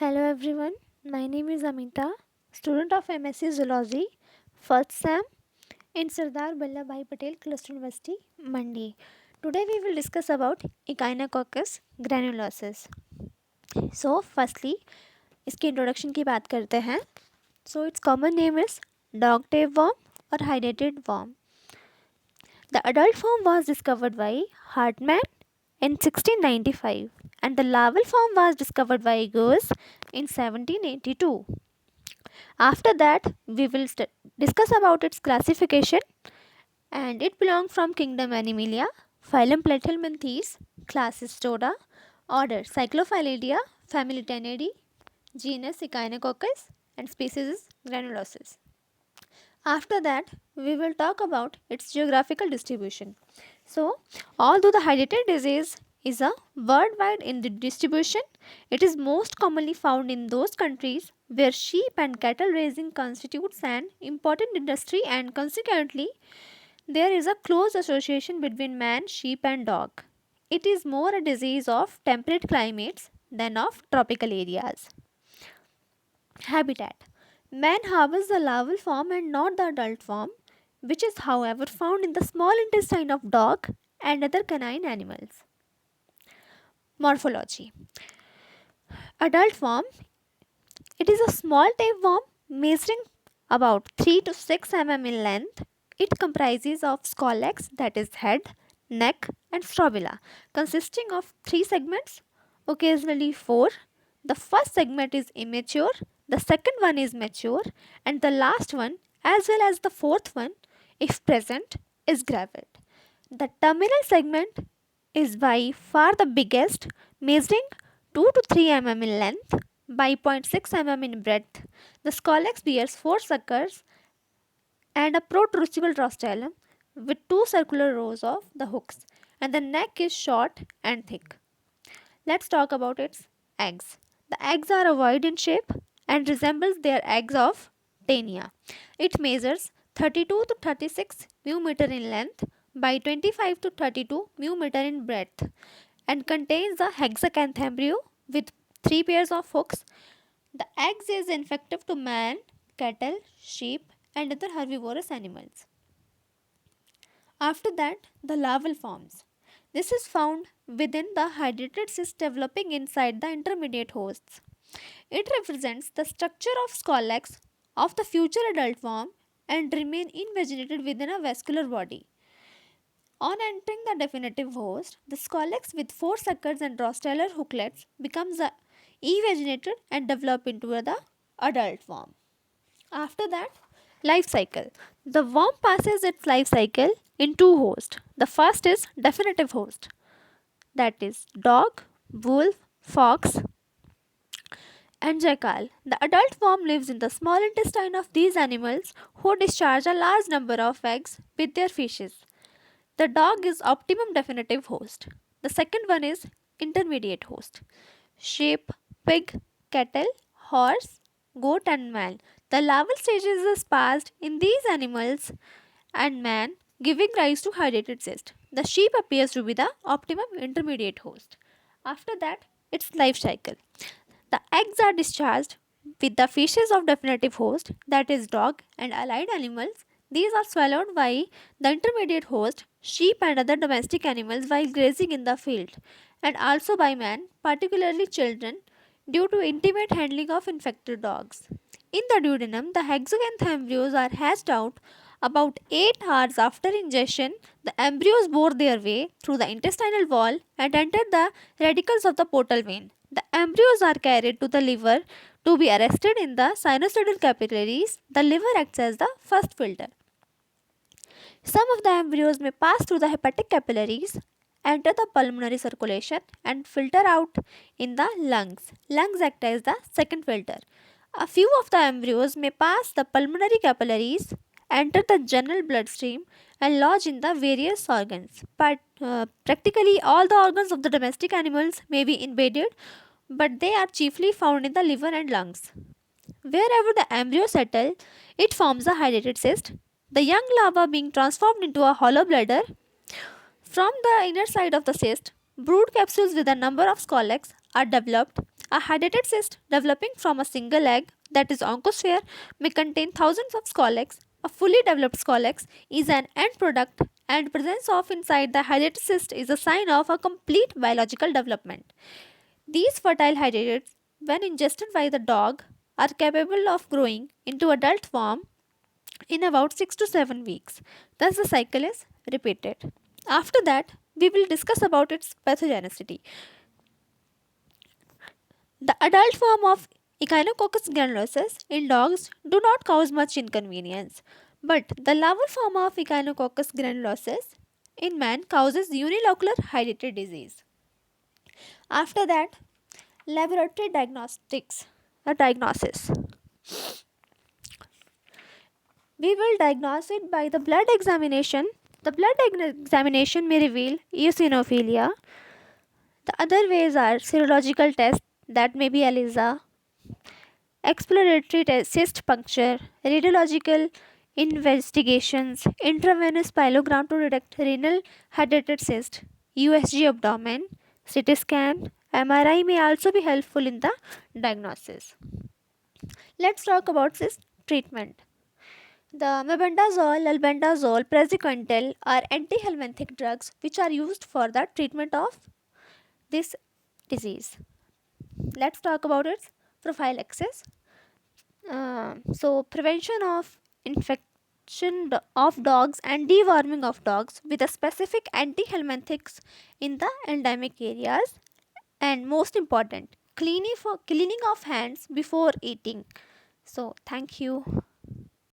Hello everyone, my name is Amita, student of MSc Zoology, first SAM in Sardar Vallabhbhai Patel Cluster University, Mandi. Today we will discuss about Echinococcus granulosus. So firstly, इसके introduction की बात करते हैं. So its common name is dog tape worm or hydrated worm. The adult form was discovered by Hartmann in 1695 and the larval form was discovered by Goose in 1782. After that, we will discuss about its classification, and it belongs from kingdom Animalia, phylum Platyhelminthes, class Stoda, order Cyclophilidia, family Tenidae, genus Echinococcus, and species is Granulosus. After that, we will talk about its geographical distribution. So, although the hydrated disease is a worldwide in the distribution, it is most commonly found in those countries where sheep and cattle raising constitutes an important industry, and consequently there is a close association between man, sheep and dog. It is more a disease of temperate climates than of tropical areas. Habitat. Man harbors the larval form and not the adult form, which is however found in the small intestine of dog and other canine animals. Morphology. Adult form. It is a small tapeworm measuring about 3 to 6 mm in length. It comprises of scolex, that is head, neck and strobila, consisting of 3 segments, occasionally 4. The first segment is immature, the second one is mature, and the last one, as well as the fourth one, if present, is gravid. The terminal segment is by far the biggest, measuring 2 to 3 mm in length by 0.6 mm in breadth. The scolex bears 4 suckers and a protrusible rostrum with 2 circular rows of the hooks, and the neck is short and thick. Let's talk about its eggs. The eggs are ovoid in shape and resembles their eggs of Tania. It measures 32 to 36 μm in length by 25 to 32 μm in breadth and contains a hexacanth embryo with 3 pairs of hooks. The eggs is infective to man, cattle, sheep and other herbivorous animals. After that, the larval forms. This is found within the hydrated cyst developing inside the intermediate hosts. It represents the structure of scolex of the future adult worm and remain invaginated within a vascular body. On entering the definitive host, the scolex with 4 suckers and rostellar hooklets becomes evaginated and develop into the adult worm. After that, life cycle. The worm passes its life cycle in 2 hosts. The first is definitive host, that is dog, wolf, fox and jackal. The adult worm lives in the small intestine of these animals who discharge a large number of eggs with their fishes. The dog is optimum definitive host. The second one is intermediate host. Sheep, pig, cattle, horse, goat and man. The larval stages is passed in these animals and man, giving rise to hydrated cyst. The sheep appears to be the optimum intermediate host. After that, its life cycle. The eggs are discharged with the fishes of definitive host, that is dog and allied animals. These are swallowed by the intermediate host, sheep and other domestic animals while grazing in the field, and also by man, particularly children, due to intimate handling of infected dogs. In the duodenum, the hexacanth embryos are hatched out about 8 hours after ingestion. The embryos bore their way through the intestinal wall and entered the radicals of the portal vein. The embryos are carried to the liver to be arrested in the sinusoidal capillaries. The liver acts as the first filter. Some of the embryos may pass through the hepatic capillaries, enter the pulmonary circulation and filter out in the lungs. Lungs act as the second filter. A few of the embryos may pass the pulmonary capillaries, enter the general bloodstream and lodge in the various organs. But practically all the organs of the domestic animals may be invaded, but they are chiefly found in the liver and lungs. Wherever the embryo settles, it forms a hydrated cyst, the young larva being transformed into a hollow bladder. From the inner side of the cyst, brood capsules with a number of scolex are developed. A hydrated cyst developing from a single egg, that is oncosphere, may contain thousands of scolex. A fully developed scolex is an end product, and presence of inside the hydrated cyst is a sign of a complete biological development. These fertile hydrates, when ingested by the dog, are capable of growing into adult form in about 6 to 7 weeks. Thus the cycle is repeated. After that, we will discuss about its pathogenicity. The adult form of Echinococcus granulosus in dogs do not cause much inconvenience, but the larval form of Echinococcus granulosus in man causes unilocular hydrated disease. After that, laboratory diagnostics, the diagnosis. We will diagnose it by the blood examination. The blood examination may reveal eosinophilia. The other ways are serological tests, that may be ELISA, exploratory cyst puncture, radiological investigations, intravenous pyelogram to detect renal hydrated cyst, USG abdomen, CT scan, MRI may also be helpful in the diagnosis. Let's talk about cyst treatment. The mebendazole, albendazole, praziquantel are antihelminthic drugs which are used for the treatment of this disease. Let's talk about its prophylaxis. Prevention of infection of dogs and deworming of dogs with a specific antihelminthics in the endemic areas, and most important, cleaning of hands before eating. So, thank you.